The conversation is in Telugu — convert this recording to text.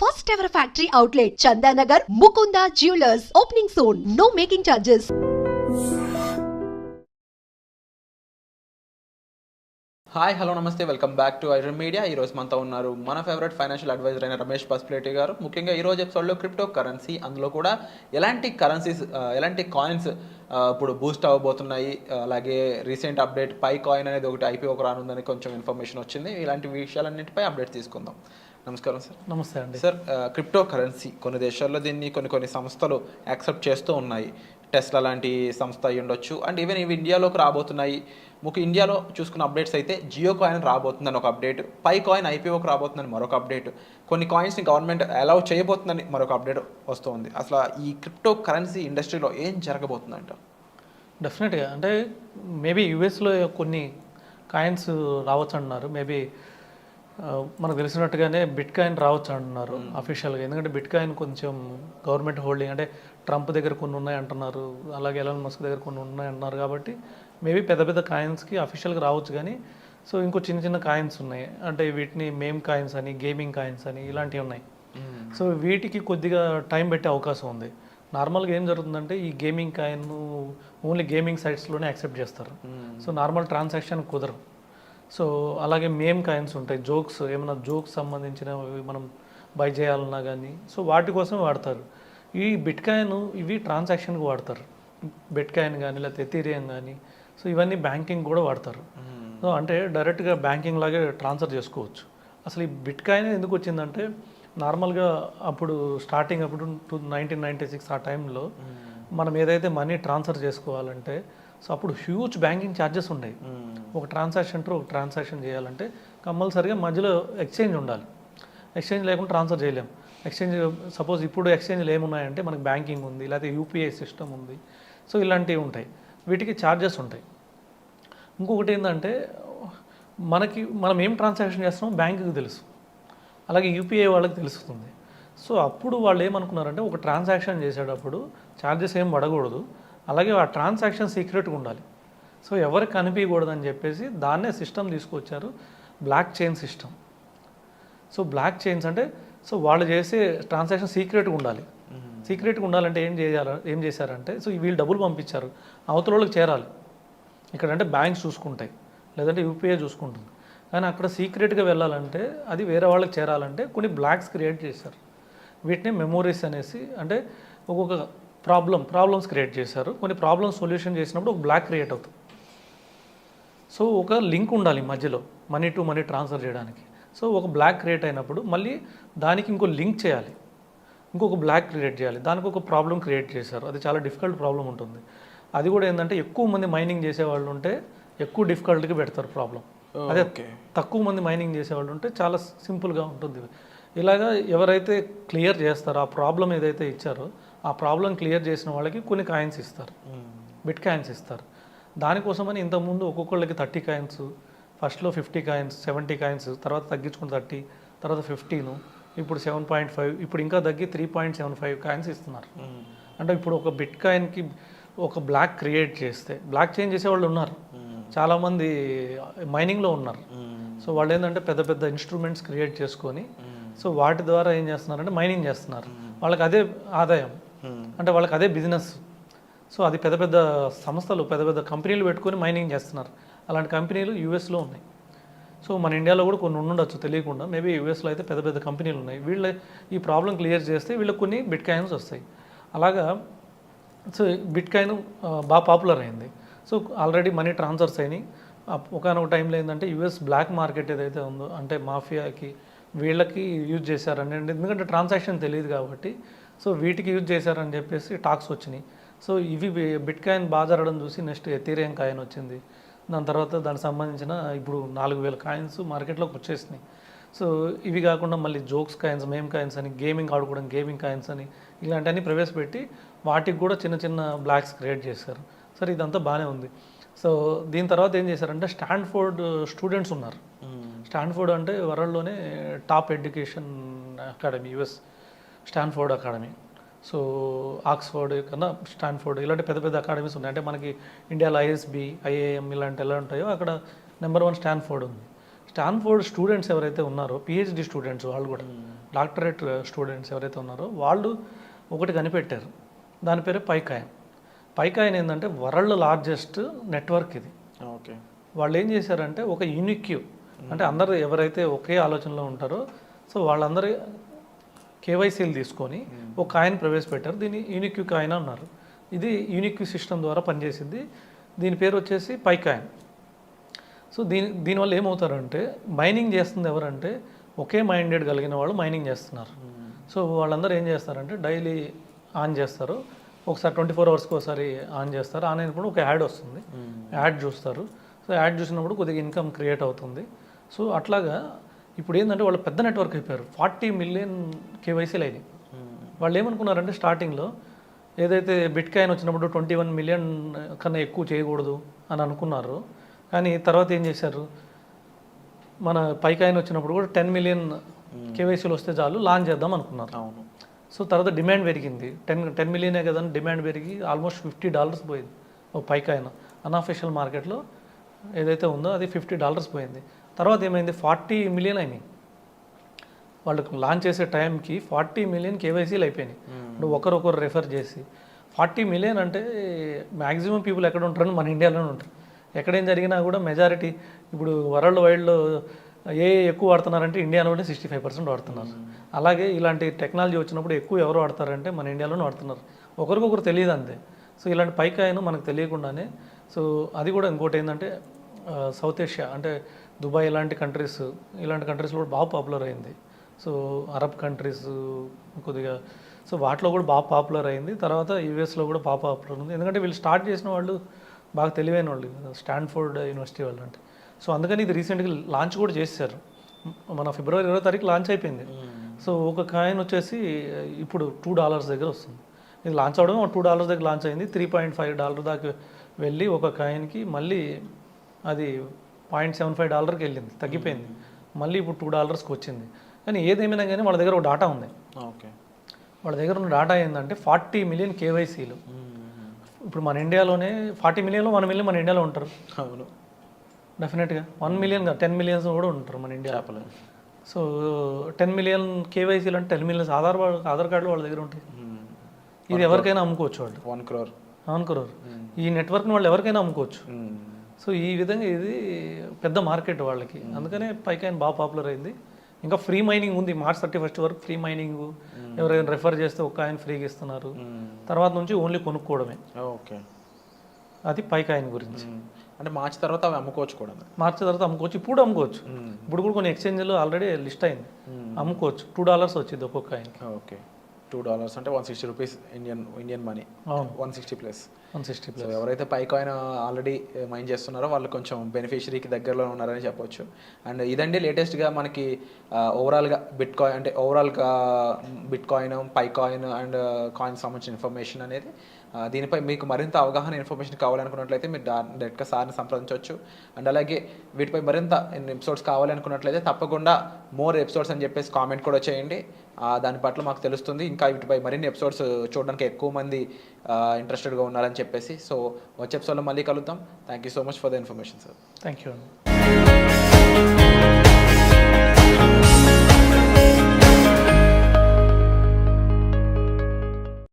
First ever factory outlet, Chandanagar, Mukunda Jewelers, opening soon. No making charges. Hi hello namaste welcome back to Iron Media. ఈరోజు మనతో ఉన్నారు మన ఫేవరెట్ ఫైనాన్షియల్ అడ్వైజర్ అయిన రమేష్ పస్ప్లేటి గారు. ముఖ్యంగా ఈరోజు ఎపిసోడ్లో క్రిప్టో కరెన్సీ, అందులో కూడా ఎలాంటి కరెన్సీస్ ఎలాంటి కాయిన్స్ ఇప్పుడు బూస్ట్ అవ్వబోతున్నాయి, అలాగే రీసెంట్ అప్డేట్ పై కాయిన్ అనేది ఒకటి ఐపీఓకి రానుందని కొంచెం ఇన్ఫర్మేషన్ వచ్చింది. ఇలాంటి విషయాలన్నింటిపై అప్డేట్ తీసుకుందాం. నమస్కారం సార్. నమస్తే అండి. సార్, క్రిప్టో కరెన్సీ కొన్ని దేశాల్లో దీన్ని కొన్ని సంస్థలు యాక్సెప్ట్ చేస్తూ ఉన్నాయి. టెస్లా లాంటి సంస్థ అయి ఉండొచ్చు, అండ్ ఈవెన్ ఇవి ఇండియాలోకి రాబోతున్నాయి. ఇండియాలో చూసుకున్న అప్డేట్స్ అయితే జియో కాయిన్ రాబోతుందని ఒక అప్డేట్, పై కాయిన్ ఐపీఓకి రాబోతుందని మరొక అప్డేట్, కొన్ని కాయిన్స్ని గవర్నమెంట్ అలౌ చేయబోతుందని మరొక అప్డేట్ వస్తుంది. అసలు ఈ క్రిప్టో కరెన్సీ ఇండస్ట్రీలో ఏం జరగబోతుందంట? డెఫినెట్గా అంటే మేబీ యూఎస్లో కొన్ని కాయిన్స్ రావచ్చు అంటున్నారు. మేబీ మనకు తెలిసినట్టుగానే బిట్ కాయిన్ రావచ్చు అంటున్నారు అఫీషియల్గా. ఎందుకంటే బిట్ కాయిన్ కొంచెం గవర్నమెంట్ హోల్డింగ్, అంటే ట్రంప్ దగ్గర కొన్ని ఉన్నాయి అంటున్నారు, అలాగే ఎలాన్ మస్క్ దగ్గర కొన్ని ఉన్నాయి అంటున్నారు. కాబట్టి మేబీ పెద్ద పెద్ద కాయిన్స్కి అఫీషియల్గా రావచ్చు. కానీ సో ఇంకో చిన్న చిన్న కాయిన్స్ ఉన్నాయి, అంటే వీటిని మేమ్ కాయిన్స్ అని, గేమింగ్ కాయిన్స్ అని ఇలాంటివి ఉన్నాయి. సో వీటికి కొద్దిగా టైం పెట్టే అవకాశం ఉంది. నార్మల్గా ఏం జరుగుతుందంటే ఈ గేమింగ్ కాయిన్ ఓన్లీ గేమింగ్ సైట్స్లోనే యాక్సెప్ట్ చేస్తారు. సో నార్మల్ ట్రాన్సాక్షన్ కుదరవు. సో అలాగే మేమ్ కాయిన్స్ ఉంటాయి, జోక్స్, ఏమైనా జోక్స్ సంబంధించినవి మనం బై చేయాలన్నా కానీ సో వాటి కోసం వాడతారు. ఈ బిట్ కాయిన్ ఇవి ట్రాన్సాక్షన్కి వాడతారు. బిట్ కాయిన్ కానీ లేకపోతే ఎథీరియం కానీ, సో ఇవన్నీ బ్యాంకింగ్ కూడా వాడతారు. సో అంటే డైరెక్ట్గా బ్యాంకింగ్ లాగే ట్రాన్స్ఫర్ చేసుకోవచ్చు. అసలు ఈ బిట్ కాయిన్ ఎందుకు వచ్చిందంటే నార్మల్గా అప్పుడు స్టార్టింగ్ అప్పుడు 1996 ఆ టైంలో మనం ఏదైతే మనీ ట్రాన్స్ఫర్ చేసుకోవాలంటే సో అప్పుడు హ్యూజ్ బ్యాంకింగ్ ఛార్జెస్ ఉండేవి. ఒక ట్రాన్సాక్షన్ టు ఒక ట్రాన్సాక్షన్ చేయాలంటే కంపల్సరీగా మధ్యలో ఎక్స్చేంజ్ ఉండాలి. ఎక్స్చేంజ్ లేకుండా ట్రాన్స్ఫర్ చేయలేము. ఎక్స్చేంజ్ సపోజ్ ఇప్పుడు ఎక్స్చేంజ్లు ఏమున్నాయంటే మనకి బ్యాంకింగ్ ఉంది, లేకపోతే యూపీఐ సిస్టమ్ ఉంది, సో ఇలాంటివి ఉంటాయి. వీటికి ఛార్జెస్ ఉంటాయి. ఇంకొకటి ఏంటంటే మనం ఏం ట్రాన్సాక్షన్ చేస్తున్నామో బ్యాంకుకి తెలుసు, అలాగే యూపీఐ వాళ్ళకి తెలుస్తుంది. సో అప్పుడు వాళ్ళు ఏమనుకున్నారంటే ఒక ట్రాన్సాక్షన్ చేసేటప్పుడు ఛార్జెస్ ఏం పడకూడదు, అలాగే ఆ ట్రాన్సాక్షన్ సీక్రెట్గా ఉండాలి, సో ఎవరికి కనిపించకూడదని చెప్పేసి దాన్నే సిస్టమ్ తీసుకొచ్చారు, blockchain system. So blockchains అంటే సో వాళ్ళు చేసే ట్రాన్సాక్షన్ సీక్రెట్గా ఉండాలి. సీక్రెట్గా ఉండాలంటే ఏం చేశారంటే సో వీళ్ళు డబ్బులు పంపించారు, అవతల వాళ్ళకి చేరాలి. ఇక్కడంటే బ్యాంక్స్ చూసుకుంటాయి, లేదంటే యూపీఐ చూసుకుంటుంది. కానీ అక్కడ సీక్రెట్గా వెళ్ళాలంటే అది వేరే వాళ్ళకి చేరాలంటే కొన్ని బ్లాక్స్ క్రియేట్ చేశారు. వీటిని మెమోరీస్ అనేసి, అంటే ఒక్కొక్క ప్రాబ్లమ్స్ క్రియేట్ చేశారు. కొన్ని ప్రాబ్లమ్స్ సొల్యూషన్ చేసినప్పుడు ఒక బ్లాక్ క్రియేట్ అవుతుంది. సో ఒక లింక్ ఉండాలి మధ్యలో మనీ టు మనీ ట్రాన్స్ఫర్ చేయడానికి. సో ఒక బ్లాక్ క్రియేట్ అయినప్పుడు మళ్ళీ దానికి ఇంకో లింక్ చేయాలి, ఇంకొక బ్లాక్ క్రియేట్ చేయాలి, దానికి ఒక ప్రాబ్లం క్రియేట్ చేశారు. అది చాలా డిఫికల్ట్ ప్రాబ్లం ఉంటుంది. అది కూడా ఏంటంటే ఎక్కువ మంది మైనింగ్ చేసేవాళ్ళు ఉంటే ఎక్కువ డిఫికల్ట్గా పెడతారు ప్రాబ్లం. అదే తక్కువ మంది మైనింగ్ చేసేవాళ్ళు ఉంటే చాలా సింపుల్గా ఉంటుంది. ఇలాగా ఎవరైతే క్లియర్ చేస్తారో ఆ ప్రాబ్లం ఏదైతే ఇచ్చారో ఆ ప్రాబ్లం క్లియర్ చేసిన వాళ్ళకి కొన్ని కాయిన్స్ ఇస్తారు, బిట్ కాయిన్స్ ఇస్తారు. దానికోసమని ఇంతకుముందు ఒక్కొక్కళ్ళకి 30 కాయిన్స్, ఫస్ట్లో 50 కాయిన్స్, 70 కాయిన్స్, తర్వాత తగ్గించుకుని 30, తర్వాత 15, ఇప్పుడు 7.5, ఇప్పుడు ఇంకా తగ్గి 3.75 కాయిన్స్ ఇస్తున్నారు. అంటే ఇప్పుడు ఒక బిట్ కాయిన్కి ఒక బ్లాక్ క్రియేట్ చేస్తే బ్లాక్ చేంజ్ చేసేవాళ్ళు ఉన్నారు, చాలామంది మైనింగ్లో ఉన్నారు. సో వాళ్ళు ఏంటంటే పెద్ద పెద్ద ఇన్స్ట్రుమెంట్స్ క్రియేట్ చేసుకొని సో వాటి ద్వారా ఏం చేస్తున్నారంటే మైనింగ్ చేస్తున్నారు. వాళ్ళకి అదే ఆదాయం, అంటే వాళ్ళకి అదే బిజినెస్. సో అది పెద్ద పెద్ద సంస్థలు, పెద్ద పెద్ద కంపెనీలు పెట్టుకొని మైనింగ్ చేస్తున్నారు. అలాంటి కంపెనీలు యూఎస్లో ఉన్నాయి. సో మన ఇండియాలో కూడా కొన్ని ఉండొచ్చు తెలియకుండా. మేబీ యూఎస్లో అయితే పెద్ద పెద్ద కంపెనీలు ఉన్నాయి. వీళ్ళ ఈ ప్రాబ్లం క్లియర్ చేస్తే వీళ్ళకి కొన్ని బిట్ కాయిన్స్ వస్తాయి. అలాగా సో బిట్ కాయిన్ బాగా పాపులర్ అయింది. సో ఆల్రెడీ మనీ ట్రాన్స్ఫర్స్ అయినాయి. ఒకనొక టైంలో ఏంటంటే యూఎస్ బ్లాక్ మార్కెట్ ఏదైతే ఉందో, అంటే మాఫియాకి వీళ్ళకి యూజ్ చేశారని, ఎందుకంటే ట్రాన్సాక్షన్ తెలియదు కాబట్టి సో వీటికి యూజ్ చేశారని చెప్పేసి టాక్స్ వచ్చినాయి. సో ఇవి బిట్ కాయిన్ బాగా జరగడం చూసి నెక్స్ట్ ఎథీరియం కాయిన్ వచ్చింది. దాని తర్వాత దానికి సంబంధించిన ఇప్పుడు 4000 కాయిన్స్ మార్కెట్లోకి వచ్చేసినాయి. సో ఇవి కాకుండా మళ్ళీ జోక్స్ కాయిన్స్, మేమ్ కాయిన్స్ అని, గేమింగ్ ఆడుకోవడం గేమింగ్ కాయిన్స్ అని ఇలాంటివన్నీ ప్రవేశపెట్టి వాటికి కూడా చిన్న చిన్న బ్లాక్స్ క్రియేట్ చేశారు. సరే ఇదంతా బాగానే ఉంది. సో దీని తర్వాత ఏం చేశారంటే స్టాన్ఫోర్డ్ స్టూడెంట్స్ ఉన్నారు. స్టాన్ఫోర్డ్ అంటే వరల్డ్లోనే top education academy, US Stanford academy. So Oxford కన్నా స్టాన్ఫోర్డ్ ఇలాంటి పెద్ద పెద్ద అకాడమీస్ ఉన్నాయి. అంటే మనకి ఇండియాలో ఐఎస్బి, ఐఏఎం ఇలాంటి ఎలా ఉంటాయో అక్కడ నెంబర్ 1 స్టాన్ఫోర్డ్ ఉంది. స్టాన్ఫోర్డ్ స్టూడెంట్స్ ఎవరైతే ఉన్నారో పిహెచ్డి స్టూడెంట్స్ వాళ్ళు కూడా డాక్టరేట్ స్టూడెంట్స్ ఎవరైతే ఉన్నారో వాళ్ళు ఒకటి కనిపెట్టారు. దాని పేరు పైకాయిన్. పైకాయిన్ ఏంటంటే వరల్డ్ లార్జెస్ట్ నెట్వర్క్ ఇది. ఓకే. వాళ్ళు ఏం చేశారంటే ఒక యూనిక్యూ, అంటే అందరూ ఎవరైతే ఒకే ఆలోచనలో ఉంటారో సో వాళ్ళందరూ కేవైసీలు తీసుకొని ఒక కాయిన్ ప్రవేశపెట్టారు. దీన్ని యూనిక్యూ కాయిన్ అన్నారు. ఇది యూనిక్యూ సిస్టమ్ ద్వారా పనిచేసింది. దీని పేరు వచ్చేసి పైకాయిన్. సో దీనివల్ల ఏమవుతారంటే మైనింగ్ చేస్తుంది ఎవరంటే ఒకే మైండెడ్ కలిగిన వాళ్ళు మైనింగ్ చేస్తున్నారు. సో వాళ్ళందరూ ఏం చేస్తారంటే డైలీ ఆన్ చేస్తారు, ఒకసారి 24 అవర్స్కి ఒకసారి ఆన్ చేస్తారు. ఆన్ అయినప్పుడు ఒక యాడ్ వస్తుంది, యాడ్ చూస్తారు. సో యాడ్ చూసినప్పుడు కొద్దిగా ఇన్కమ్ క్రియేట్ అవుతుంది. సో అట్లాగా ఇప్పుడు ఏంటంటే వాళ్ళు పెద్ద నెట్వర్క్ అయిపోయారు. 40 మిలియన్ కేవైసీలు అయినాయి. వాళ్ళు ఏమనుకున్నారంటే స్టార్టింగ్లో ఏదైతే బిట్ కాయిన్ వచ్చినప్పుడు 21 మిలియన్ కన్నా ఎక్కువ చేయకూడదు అని అనుకున్నారు. కానీ తర్వాత ఏం చేశారు, మన పైకాయిన్ వచ్చినప్పుడు కూడా 10 మిలియన్ కేవైసీలు వస్తే చాలు లాంచ్ చేద్దాం అనుకున్నారు. అవును. సో తర్వాత డిమాండ్ పెరిగింది. 10 మిలియనే కదా అని డిమాండ్ పెరిగి ఆల్మోస్ట్ $50 పోయింది ఒక పైకాయిన్. అన్అఫీషియల్ మార్కెట్లో ఏదైతే ఉందో అది $50 పోయింది. తర్వాత ఏమైంది, 40 మిలియన్ అయినాయి. వాళ్ళకు లాంచ్ చేసే టైంకి 40 మిలియన్ కేవైసీలు అయిపోయినాయి. ఇప్పుడు ఒకరొకరు రెఫర్ చేసి 40 మిలియన్ అంటే మ్యాక్సిమం పీపుల్ ఎక్కడ ఉంటారని మన ఇండియాలోనే ఉంటారు. ఎక్కడేం జరిగినా కూడా మెజారిటీ ఇప్పుడు వరల్డ్ వైడ్లో ఎక్కువ వాడుతున్నారంటే ఇండియాలోనే 65% వాడుతున్నారు. అలాగే ఇలాంటి టెక్నాలజీ వచ్చినప్పుడు ఎక్కువ ఎవరు వాడతారంటే మన ఇండియాలోనే వాడుతున్నారు. ఒకరికొకరు తెలియదు అంతే. సో ఇలాంటి పైకాయిన్ మనకు తెలియకుండానే, సో అది కూడా ఇంకోటి ఏంటంటే సౌత్ ఏషియా అంటే దుబాయ్ ఇలాంటి కంట్రీస్లో కూడా బాగా పాపులర్ అయింది. సో అరబ్ కంట్రీస్ కొద్దిగా, సో వాటిలో కూడా బాగా పాపులర్ అయింది. తర్వాత యూఎస్లో కూడా బాగా పాపులర్ ఉంది. ఎందుకంటే వీళ్ళు స్టార్ట్ చేసిన వాళ్ళు బాగా తెలివైన వాళ్ళు, స్టాన్ఫోర్డ్ యూనివర్సిటీ వాళ్ళు అంటే. సో అందుకని ఇది రీసెంట్గా లాంచ్ కూడా చేశారు. మన ఫిబ్రవరి 20వ తారీఖు లాంచ్ అయిపోయింది. సో ఒక కాయిన్ వచ్చేసి ఇప్పుడు $2 దగ్గర వస్తుంది. ఇది లాంచ్ అవడం $2 దగ్గర లాంచ్ అయింది. $3.5 దాకా వెళ్ళి ఒక కాయిన్కి మళ్ళీ అది $0.75కి వెళ్ళింది, తగ్గిపోయింది. మళ్ళీ ఇప్పుడు $2కి వచ్చింది. కానీ ఏదేమైనా కానీ వాళ్ళ దగ్గర ఒక డాటా ఉంది. ఓకే. వాళ్ళ దగ్గర ఉన్న డాటా ఏంటంటే 40 మిలియన్ కేవైసీలు. ఇప్పుడు మన ఇండియాలోనే 40 మిలియన్లో 1 మిలియన్ మన ఇండియాలో ఉంటారు. అవును, డెఫినెట్గా 1 మిలియన్ 10 మిలియన్స్ కూడా ఉంటారు మన ఇండియా. సో 10 మిలియన్ కేవైసీలు అంటే 10 మిలియన్స్ ఆధార్ కార్డులు వాళ్ళ దగ్గర ఉంటాయి. ఇది ఎవరికైనా అమ్ముకోవచ్చు వాళ్ళు. 1 crore ఈ నెట్వర్క్ని వాళ్ళు ఎవరికైనా అమ్ముకోవచ్చు. సో ఈ విధంగా ఇది పెద్ద మార్కెట్ వాళ్ళకి. అందుకనే పైకాయిన్ బాగా పాపులర్ అయింది. ఇంకా ఫ్రీ మైనింగ్ ఉంది, March 31 వరకు ఫ్రీ మైనింగ్. ఎవరైనా రెఫర్ చేస్తే ఒక కాయిన్ ఫ్రీగా ఇస్తున్నారు. తర్వాత నుంచి ఓన్లీ కొనుక్కోవడమే. ఓకే. అది పైకాయిన్ గురించి. అంటే మార్చి తర్వాత అవి అమ్ముకోవచ్చు కూడా. మార్చి తర్వాత అమ్ముకోవచ్చు, ఇప్పుడు అమ్ముకోవచ్చు. ఇప్పుడు కూడా కొన్ని ఎక్స్చేంజ్లో ఆల్రెడీ లిస్ట్ అయింది, అమ్ముకోవచ్చు. $2 వచ్చింది ఒక్కొక్క కాయిన్కి. ఓకే. $2 అంటే ₹160 ఇండియన్ మనీ. 160+. సో ఎవరైతే పైకాయిన్ ఆల్రెడీ మైన్ చేస్తున్నారో వాళ్ళు కొంచెం బెనిఫిషరీకి దగ్గరలో ఉన్నారని చెప్పొచ్చు. అండ్ ఇదండి లేటెస్ట్గా మనకి ఓవరాల్గా బిట్ కాయిన్, పైకాయిన్ అండ్ కాయిన్ సంబంధించిన ఇన్ఫర్మేషన్ అనేది. దీనిపై మీకు మరింత అవగాహన ఇన్ఫర్మేషన్ కావాలనుకున్నట్లయితే మీరు డైరెక్ట్గా సార్ని సంప్రదించవచ్చు. అండ్ అలాగే వీటిపై మరింత ఎపిసోడ్స్ కావాలనుకున్నట్లయితే తప్పకుండా మోర్ ఎపిసోడ్స్ అని చెప్పేసి కామెంట్ కూడా చేయండి. దాని పట్ల మాకు తెలుస్తుంది ఇంకా వీటిపై మరిన్ని ఎపిసోడ్స్ చూడడానికి ఎక్కువ మంది ఇంట్రెస్టెడ్గా ఉన్నారని చెప్పేసి. సో వచ్చే ఎపిసోడ్లో మళ్ళీ కలుద్దాం. Thank you so much for the information sir. Thank you.